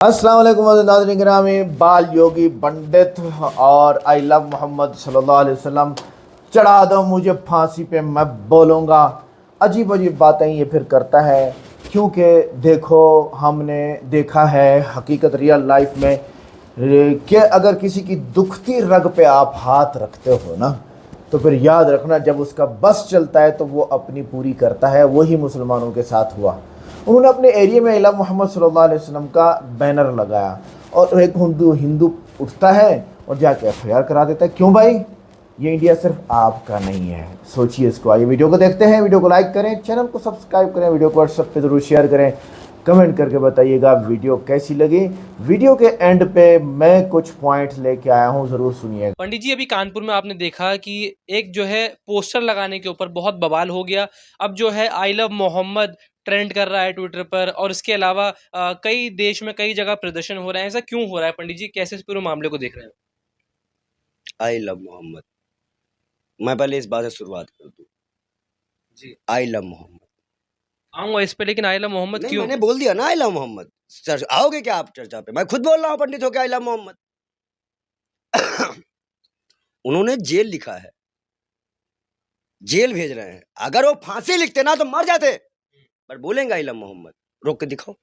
अस्सलाम वालेकुम नाज़रीन गिरामी। बाल योगी पंडित और आई लव मोहम्मद सल्लल्लाहु अलैहि वसल्लम, चढ़ा दो मुझे फांसी पे मैं बोलूँगा। अजीब अजीब बातें ये फिर करता है, क्योंकि देखो हमने देखा है हकीकत रियल लाइफ में कि अगर किसी की दुखती रग पे आप हाथ रखते हो ना, तो फिर याद रखना जब उसका बस चलता है तो वो अपनी पूरी करता है। वही मुसलमानों के साथ हुआ। उन्होंने अपने एरिया में इला मोहम्मद सल्लल्लाहु अलैहि वसल्लम का बैनर लगाया और एक हिंदू हिंदू उठता है और जाके एफआईआर करा देता है। क्यों भाई? ये इंडिया सिर्फ आपका नहीं है, सोचिए इसको। आइए वीडियो को देखते हैं। वीडियो को लाइक करें, चैनल को सब्सक्राइब करें, वीडियो को व्हाट्सएप पे ज़रूर शेयर करें, कमेंट करके बताइएगा वीडियो कैसी लगी। वीडियो के एंड पे मैं कुछ पॉइंट्स लेके आया हूँ, ज़रूर सुनिएगा। पंडित जी, अभी कानपुर में आपने देखा कि एक जो है पोस्टर लगाने के ऊपर बहुत बवाल हो गया। अब जो है आई लव मोहम्मद ट्रेंड कर रहा है ट्विटर पर, और इसके अलावा कई देश में कई जगह प्रदर्शन हो रहे हैं। ऐसा क्यों हो रहा है पंडित जी? कैसे इस पूरे मामले को देख रहे हैं? I love Mohammad. मैं पहले इस बात से शुरुआत कर दूं। जी, आई लव मोहम्मद आऊंगा इस पे, लेकिन आई लव मोहम्मद नहीं, क्यों? मैंने बोल दिया ना आई लव मोहम्मद। आओगे क्या आप चर्चा पे? मैं खुद बोल रहा हूँ पंडित होके आई लव मोहम्मद। उन्होंने जेल लिखा है, जेल भेज रहे हैं। अगर वो फांसी लिखते ना तो मर जाते, पर बोलेंगे आई लव मोहम्मद। रोक के दिखाओ।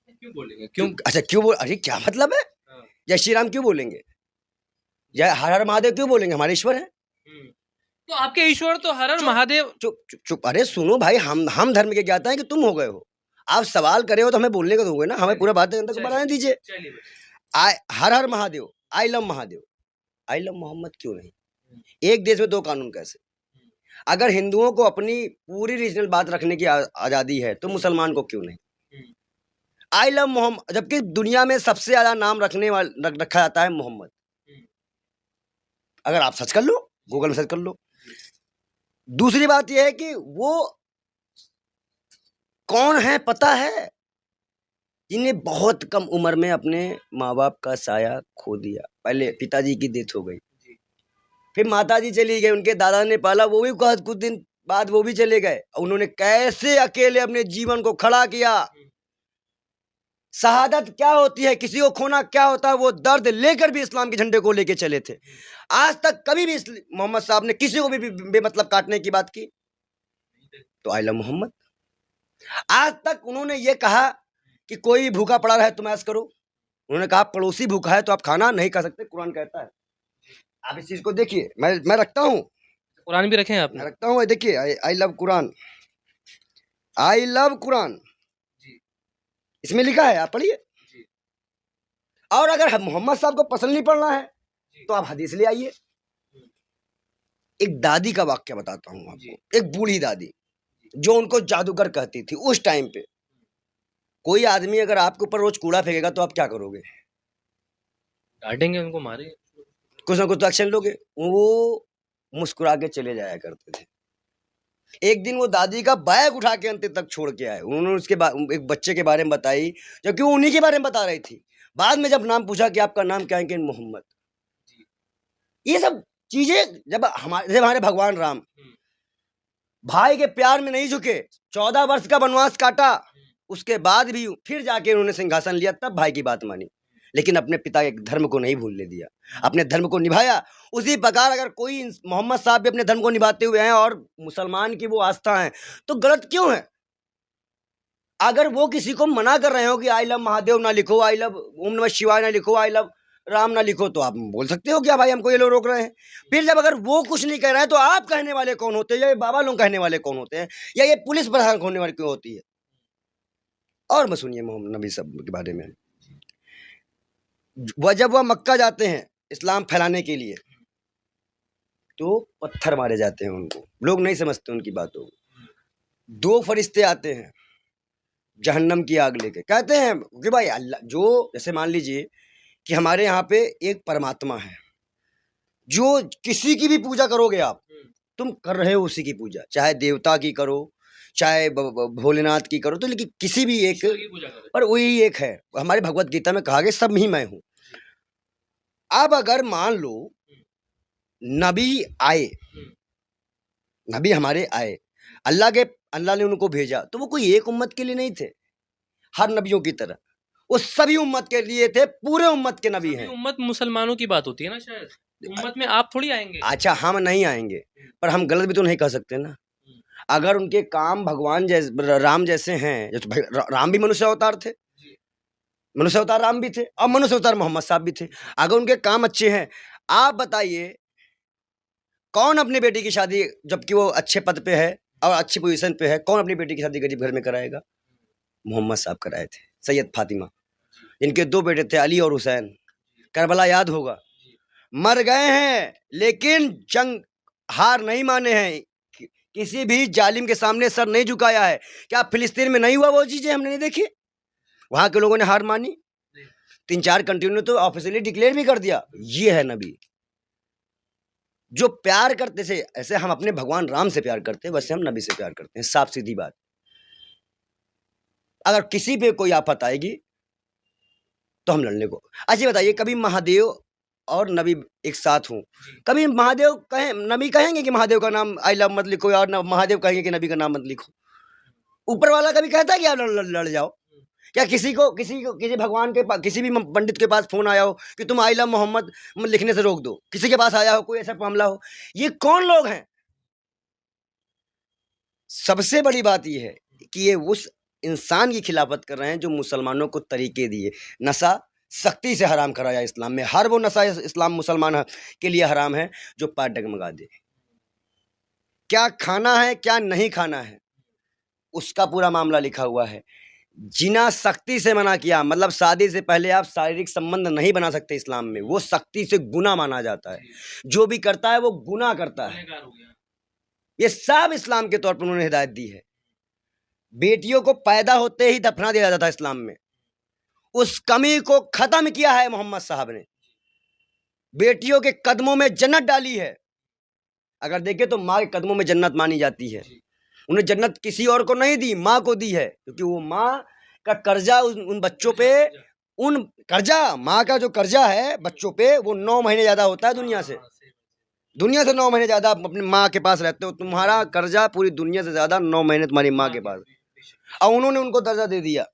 क्यों बोलेंगे? क्यों? अच्छा क्यों बोल, अरे क्या मतलब है? हाँ। जय श्री राम क्यों बोलेंगे? जय हर हर महादेव क्यों बोलेंगे? हमारे ईश्वर है। हम्म। तो आपके ईश्वर तो हर हर चुप महादेव। चुप चुप चुप। अरे सुनो भाई, हम धर्म के ज्ञाता हैं कि तुम हो गए हो। आप सवाल करे हो तो हमें बोलने को दोगे ना, हमें पूरा बात को बनाने दीजिए। चलिए। हर हर Mahadev, I love Mahadev, I love Mohammad क्यों नहीं? एक देश में दो कानून कैसे? अगर हिंदुओं को अपनी पूरी रीजनल बात रखने की आजादी है तो मुसलमान को क्यों नहीं? आई लव मोहम्मद, जबकि दुनिया में सबसे ज्यादा नाम रखा जाता है मोहम्मद। अगर आप सर्च कर लो, गूगल में सर्च कर लो। दूसरी बात यह है कि वो कौन है पता है? जिन्हें बहुत कम उम्र में अपने माँ बाप का साया खो दिया। पहले पिताजी की डेथ हो गई, फिर माताजी चली गई, उनके दादा ने पाला, वो भी कुछ दिन बाद वो भी चले गए। उन्होंने कैसे अकेले अपने जीवन को खड़ा किया। शहादत क्या होती है, किसी को खोना क्या होता है, वो दर्द लेकर भी इस्लाम के झंडे को लेके चले थे। आज तक कभी भी मोहम्मद साहब ने किसी को भी बेमतलब काटने की बात की? तो आई लव मोहम्मद। आज तक उन्होंने ये कहा कि कोई भूखा पड़ा रहे तुम ऐसा करो। उन्होंने कहा पड़ोसी भूखा है तो आप खाना नहीं खा सकते, कुरान कहता है। आप इस चीज को देखिए, मैं रखता हूँ, कुरान भी रखे हैं आपने? मैं रखता हूँ। देखिए I love Quran, I love Quran, इसमें लिखा है, आप पढ़िए। और अगर मोहम्मद साहब को पसंद नहीं पड़ना है तो आप हदीस ले आइए। एक दादी का वाक्य बताता हूँ आपको। एक बूढ़ी दादी जो उनको जादूगर कहती थी उस टाइम पे। कोई आदमी अगर आपके ऊपर रोज कूड़ा फेंकेगा तो आप क्या करोगे? डांटेंगे, उनको मारेंगे, कुछ ना कुछ तो एक्शन लोगे। वो मुस्कुरा के चले जाया करते थे। एक दिन वो दादी का बैग उठा के अंत तक छोड़ के आए। उन्होंने उसके एक बच्चे के बारे में बताई, जबकि वो उन्हीं के बारे में बता रही थी। बाद में जब नाम पूछा कि आपका नाम क्या है, कि मोहम्मद। ये सब चीजें जब हमारे भगवान राम भाई के प्यार में नहीं झुके, 14 वर्ष का वनवास काटा, उसके बाद भी फिर जाके उन्होंने सिंहासन लिया, तब भाई की बात मानी। लेकिन अपने पिता के धर्म को नहीं भूलने दिया, अपने धर्म को निभाया। उसी प्रकार अगर कोई मोहम्मद साहब भी अपने धर्म को निभाते हुए हैं और मुसलमान की वो आस्था है, तो गलत क्यों है? अगर वो किसी को मना कर रहे हो कि आई लव महादेव ना लिखो, आई लव ओम नमः शिवाय ना लिखो, आई लव राम ना लिखो, तो आप बोल सकते हो क्या भाई हमको ये लोग रोक रहे हैं? फिर जब अगर वो कुछ नहीं कह रहे हैं तो आप कहने वाले कौन होते हैं, या ये बाबा लोग कहने वाले कौन होते हैं, या ये पुलिस प्रधान होने वाली क्यों होती है? और मैं सुनिए मोहम्मद नबी साहब के बारे में। जब वह मक्का जाते हैं इस्लाम फैलाने के लिए, तो पत्थर मारे जाते हैं उनको। लोग नहीं समझते उनकी बातों को। 2 फरिश्ते आते हैं जहन्नम की आग लेके, कहते हैं कि भाई अल्लाह, जो जैसे मान लीजिए कि हमारे यहाँ पे एक परमात्मा है, जो किसी की भी पूजा करोगे आप, तुम कर रहे हो उसी की पूजा, चाहे देवता की करो, चाहे भोलेनाथ की करो, तो लेकिन किसी भी एक, पर वही एक है। हमारी भगवत गीता में कहा गया सब ही मैं हूं। अब अगर मान लो नबी आए, नबी हमारे आए, अल्लाह ने उनको भेजा, तो वो कोई एक उम्मत के लिए नहीं थे, हर नबियों की तरह। वो सभी उम्मत के लिए थे, पूरे उम्मत के नबी हैं। उम्मत मुसलमानों की बात होती है ना, शायद उम्मत में आप थोड़ी आएंगे। अच्छा, हम नहीं आएंगे, पर हम गलत भी तो नहीं कर सकते ना। अगर उनके काम भगवान जैसे राम जैसे हैं, जैसे भाई राम भी मनुष्य अवतार थे, मनुष्य अवतार राम भी थे और मनुष्य अवतार मोहम्मद साहब भी थे। अगर उनके काम अच्छे हैं, आप बताइए कौन अपनी बेटी की शादी, जबकि वो अच्छे पद पे है और अच्छी पोजीशन पे है, कौन अपनी बेटी की शादी गरीब घर में कराएगा? मोहम्मद साहब कराए थे, सैयद फातिमा। इनके 2 बेटे थे, अली और हुसैन। करबला याद होगा, मर गए हैं लेकिन जंग हार नहीं माने हैं, किसी भी जालिम के सामने सर नहीं झुकाया है। क्या फिलिस्तीन में नहीं हुआ वो चीजें हमने नहीं देखी? वहां के लोगों ने हार मानी, 3-4 कंट्रियों ने तो ऑफिशियली डिक्लेयर भी कर दिया, ये है नबी जो प्यार करते थे। ऐसे हम अपने भगवान राम से प्यार करते हैं, वैसे हम नबी से प्यार करते हैं, साफ सीधी बात। अगर किसी पे कोई आफत आएगी तो हम लड़ने को। अच्छा बताइए, कभी महादेव और नबी एक साथ हों, कभी महादेव कहें, नबी कहेंगे कि महादेव का नाम आई लव मत लिखो, और महादेव कहेंगे कि नबी का नाम मत लिखो? ऊपर वाला कभी कहता है कि आप लड़ जाओ? क्या किसी भगवान के पास, किसी भी पंडित के पास फोन आया हो कि तुम आई लव मोहम्मद लिखने से रोक दो? किसी के पास आया हो कोई ऐसा मामला हो? ये कौन लोग हैं? सबसे बड़ी बात यह है कि ये उस इंसान की खिलाफत कर रहे हैं जो मुसलमानों को तरीके दिए। नशा सख्ती से हराम कराया इस्लाम में, हर वो नशा इस्लाम मुसलमान के लिए हराम है जो पैर डगमगा दे। क्या खाना है क्या नहीं खाना है उसका पूरा मामला लिखा हुआ है। जिना सख्ती से मना किया, मतलब शादी से पहले आप शारीरिक संबंध नहीं बना सकते इस्लाम में, वो सख्ती से गुनाह माना जाता है। जो भी करता है वो गुनाह करता है। ये सब इस्लाम के तौर पर उन्होंने हिदायत दी है। बेटियों को पैदा होते ही दफना दिया जाता है इस्लाम में, उस कमी को खत्म किया है मोहम्मद साहब ने। बेटियों के कदमों में जन्नत डाली है। अगर देखें तो माँ के कदमों में जन्नत मानी जाती है। उन्हें जन्नत किसी और को नहीं दी, माँ को दी है, क्योंकि वो माँ का कर्जा उन बच्चों पे, उन कर्जा, माँ का जो कर्जा है बच्चों पे, वो 9 महीने ज्यादा होता है दुनिया से 9 महीने ज्यादा अपनी माँ के पास रहते हो। तुम्हारा कर्जा पूरी दुनिया से ज्यादा 9 महीने तुम्हारी माँ के पास, और उन्होंने उनको दर्जा दे दिया।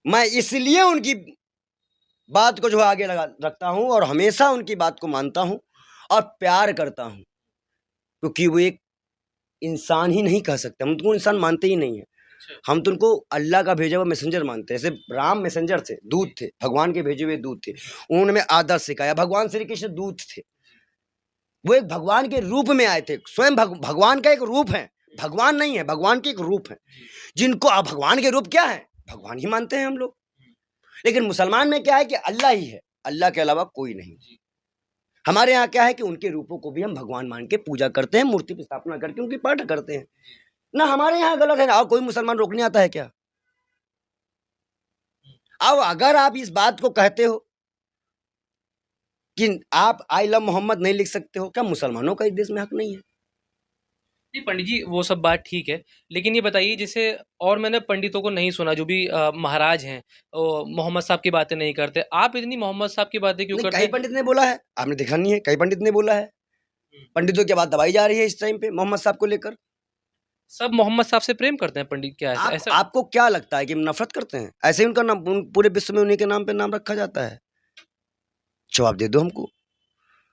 मैं इसलिए उनकी बात को जो आगे रखता हूं और हमेशा उनकी बात को मानता हूं और प्यार करता हूं, क्योंकि वो एक इंसान ही नहीं कह सकते। हम तो इंसान मानते ही नहीं है, हम तो उनको अल्लाह का भेजा हुआ मैसेंजर मानते हैं। जैसे राम मैसेंजर थे, दूत थे, भगवान के भेजे हुए दूत थे, उन्होंने हमें आदर सिखाया। भगवान श्री कृष्ण दूत थे, वो एक भगवान के रूप में आए थे, स्वयं भगवान का एक रूप है, भगवान नहीं है, भगवान के एक रूप है। जिनको अब भगवान के रूप क्या है, भगवान ही मानते हैं हम लोग। लेकिन मुसलमान में क्या है कि अल्लाह ही है, अल्लाह के अलावा कोई नहीं। हमारे यहाँ क्या है कि उनके रूपों को भी हम भगवान मान के पूजा करते हैं, मूर्ति की स्थापना करके उनकी पाठ करते हैं ना। हमारे यहाँ गलत है ना, और कोई मुसलमान रोकने आता है क्या? अब अगर आप इस बात को कहते हो कि आप आई लव मोहम्मद नहीं लिख सकते हो, क्या मुसलमानों का इस देश में हक नहीं है? जी पंडित जी, वो सब बात ठीक है, लेकिन ये बताइए, जैसे और मैंने पंडितों को नहीं सुना जो भी महाराज हैं मोहम्मद साहब की बातें नहीं करते, आप इतनी मोहम्मद साहब की बातें क्यों करते कई हैं? पंडित ने बोला है, आपने देखा नहीं है? कई पंडित ने बोला है, पंडितों की बात दबाई जा रही है इस टाइम पे मोहम्मद साहब को लेकर। सब मोहम्मद साहब से प्रेम करते हैं पंडित, क्या ऐसा? आपको क्या लगता है कि नफरत करते हैं? ऐसे ही उनका नाम पूरे विश्व में उन्हीं के नाम पे नाम रखा जाता है। जवाब दे दो हमको।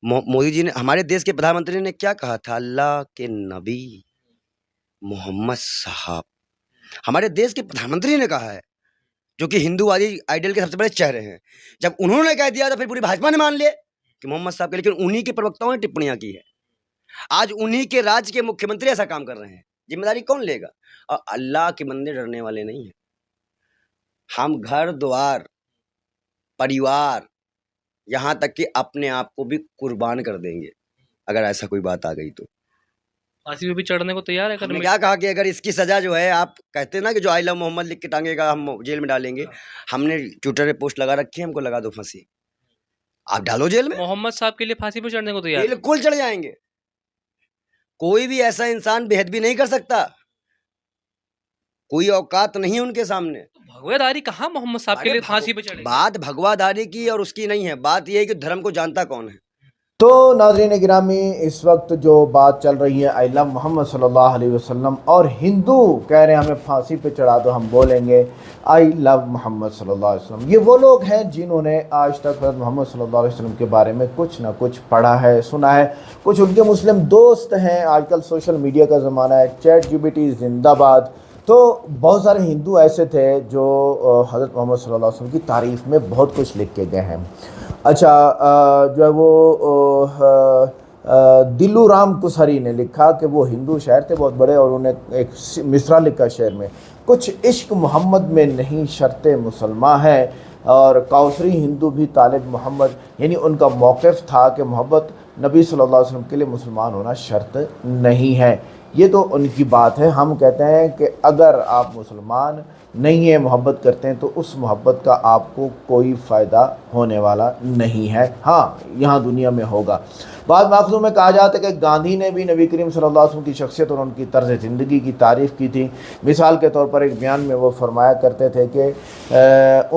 मोदी जी ने, हमारे देश के प्रधानमंत्री ने क्या कहा था? अल्लाह के नबी मोहम्मद साहब, हमारे देश के प्रधानमंत्री ने कहा है, जो कि हिंदूवादी आइडल के सबसे बड़े चेहरे हैं। जब उन्होंने कह दिया तो फिर पूरी भाजपा ने मान लिया कि मोहम्मद साहब के, लेकिन उन्हीं के प्रवक्ताओं ने टिप्पणियां की है। आज उन्हीं के राज्य के मुख्यमंत्री ऐसा काम कर रहे हैं, जिम्मेदारी कौन लेगा? और अल्लाह के बंदे डरने वाले नहीं है। हम घर द्वार परिवार यहाँ तक कि अपने आप को भी कुर्बान कर देंगे अगर ऐसा कोई बात आ गई तो। फांसी पे भी चढ़ने को तैयार है? हमने क्या कहा कि अगर इसकी सजा जो है, आप कहते हैं ना कि जो आई लव मोहम्मद लिख के टांगेगा हम जेल में डालेंगे, हमने ट्विटर पे पोस्ट लगा रखी है, हमको लगा दो फांसी, आप डालो जेल में। मोहम्मद साहब के लिए फांसी पे चढ़ने को तैयार? बिल्कुल चढ़ जाएंगे। कोई भी ऐसा इंसान बेहद भी नहीं कर सकता, कोई औकात नहीं है उनके सामने। भगवादारी कहाँ मोहम्मद साहब के लिए फांसी पे चढ़े? बात भगवादारी की और उसकी नहीं है, बात यह है कि धर्म को जानता कौन है। तो नाज़रीन गिरामी, इस वक्त जो बात चल रही है आई लव मोहम्मद सल्लल्लाहु अलैहि वसल्लम, और हिंदू कह रहे हैं हमें फांसी पे चढ़ा दो, हम बोलेंगे आई लव मोहम्मद सल्लल्लाहु अलैहि वसल्लम। ये वो लोग हैं जिन्होंने आज तक हज़रत मोहम्मद सल्लल्लाहु अलैहि वसल्लम के बारे में कुछ ना कुछ पढ़ा है, सुना है। कुछ उनके मुस्लिम दोस्त हैं, आजकल सोशल मीडिया का ज़माना है, ChatGPT जिंदाबाद। तो बहुत सारे हिंदू ऐसे थे जो हज़रत मोहम्मद सल्लल्लाहु अलैहि वसल्लम की तारीफ़ में बहुत कुछ लिख के गए हैं। अच्छा, जो है वो दिल्लू राम कुसहरी ने लिखा कि वो हिंदू शायर थे बहुत बड़े, और उन्होंने एक मिसरा लिखा शेर में, कुछ इश्क मोहम्मद में नहीं शर्ते मुसलमान है, और काउसरी हिंदू भी तालिब मोहम्मद, यानी उनका मौक़िफ़ था कि मोहब्बत नबी सल्लल्लाहु अलैहि वसल्लम के लिए मुसलमान होना शर्त नहीं है। ये तो उनकी बात है। हम कहते हैं कि अगर आप मुसलमान नहीं है, मोहब्बत करते हैं, तो उस मोहब्बत का आपको कोई फ़ायदा होने वाला नहीं है। हाँ, यहाँ दुनिया में होगा। बाद माखज़ूम में कहा जाता है कि गांधी ने भी नबी करीम सल्लल्लाहु अलैहि वसल्लम की शख्सियत और उनकी तर्ज़ ज़िंदगी की तारीफ़ की थी। मिसाल के तौर पर एक बयान में वो फरमाया करते थे कि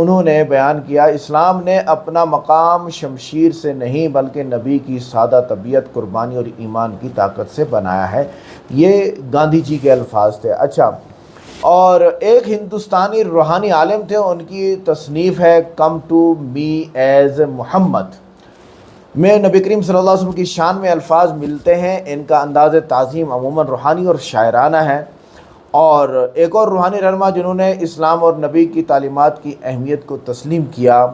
उन्होंने बयान किया, इस्लाम ने अपना मकाम शमशीर से नहीं बल्कि नबी की सादा तबीयत, कुर्बानी और ईमान की ताकत से बनाया है। ये गांधी जी के अल्फाज थे। अच्छा, और एक हिंदुस्तानी रूहानी आलिम थे, उनकी तसनीफ़ है come to me as Mohammad में नबी करीम सल्लल्लाहु अलैहि वसल्लम की शान में अल्फाज मिलते हैं। इनका अंदाज़ ताज़ीम अमूमन रूहानी और शायराना है। और एक और रूहानी रहनुमा जिन्होंने इस्लाम और नबी की तालीमात की अहमियत को तस्लीम किया,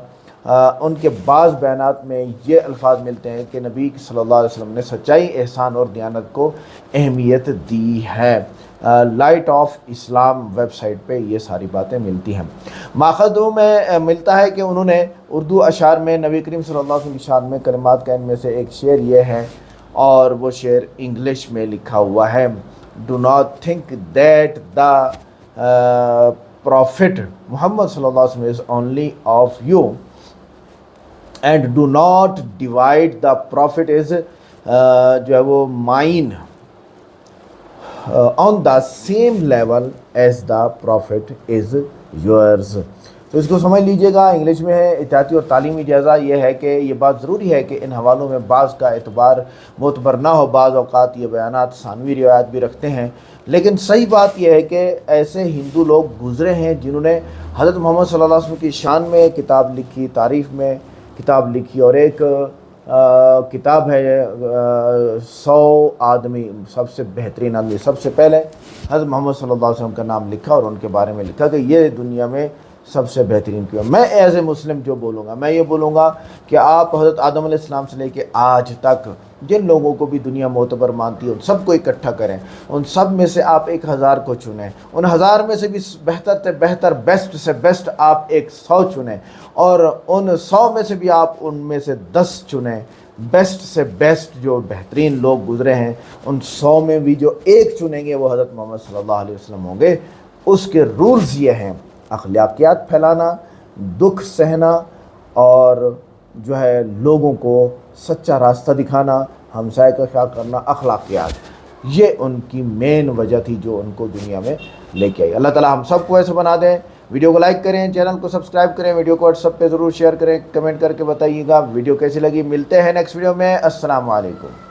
उनके बाज़ बयानात में ये अल्फाज मिलते हैं कि नबी सल्लल्लाहु अलैहि वसल्लम ने सच्चाई, एहसान और दियानत को अहमियत दी है। लाइट ऑफ इस्लाम वेबसाइट पे ये सारी बातें मिलती हैं। माखज़ों में मिलता है कि उन्होंने उर्दू अशार में नबी करीम सल्लल्लाहु अलैहि वसल्लम की शान में कलिमात का इनमें से एक शेर ये है, और वो शेर इंग्लिश में लिखा हुआ है, do not think that the prophet Mohammad सल्लल्लाहु अलैहि वसल्लम is only of you and do not divide the prophet is जो है वो mine on the same level as the prophet is yours. तो इसको समझ लीजिएगा, इंग्लिश में है। इत्यादी और तालीमी जायज़ा ये है कि ये बात ज़रूरी है कि इन हवालों में बाज़ का एतबार मोतबर ना हो। बाज़ औक़ात ये बयानात सानवी रिवायत भी रखते हैं, लेकिन सही बात यह है कि ऐसे हिंदू लोग गुज़रे हैं जिन्होंने हज़रत मोहम्मद सल्लल्लाहु अलैहि वसल्लम की शान में किताब लिखी, तारीफ़ में किताब लिखी। और एक किताब है 100 आदमी, सबसे बेहतरीन आदमी, सबसे पहले हज़रत मोहम्मद सल्लल्लाहु अलैहि वसल्लम का नाम लिखा और उनके बारे में लिखा कि ये दुनिया में सबसे बेहतरीन क्यों। मैं एज़ ए मुस्लिम जो बोलूँगा, मैं ये बोलूँगा कि आप हज़रत आदम अलैहिस्सलाम से लेके आज तक जिन लोगों को भी दुनिया मोतबर मानती है उन सबको इकट्ठा करें, उन सब में से आप 1000 को चुनें, उन 1000 में से भी बेहतर से बेहतर, बेस्ट से बेस्ट आप 100 चुनें, और उन 100 में से भी आप उनमें से 10 चुनें। बेस्ट से बेस्ट जो बेहतरीन लोग गुज़रे हैं उन 100 में भी जो एक चुनेंगे वो हज़रत मोहम्मद सल्लल्लाहु अलैहि वसल्लम होंगे। उसके रूल्स ये हैं, अखलाकियात फैलाना, दुख सहना, और जो है लोगों को सच्चा रास्ता दिखाना, हमसाय का ख्याल करना, अखलाकियात, ये उनकी मेन वजह थी जो उनको दुनिया में लेके आई। अल्लाह ताला हम सबको ऐसे बना दें। वीडियो को लाइक करें, चैनल को सब्सक्राइब करें, वीडियो को व्हाट्सएप पे ज़रूर शेयर करें, कमेंट करके बताइएगा वीडियो कैसी लगी। मिलते हैं नेक्स्ट वीडियो में। अस्सलाम वालेकुम।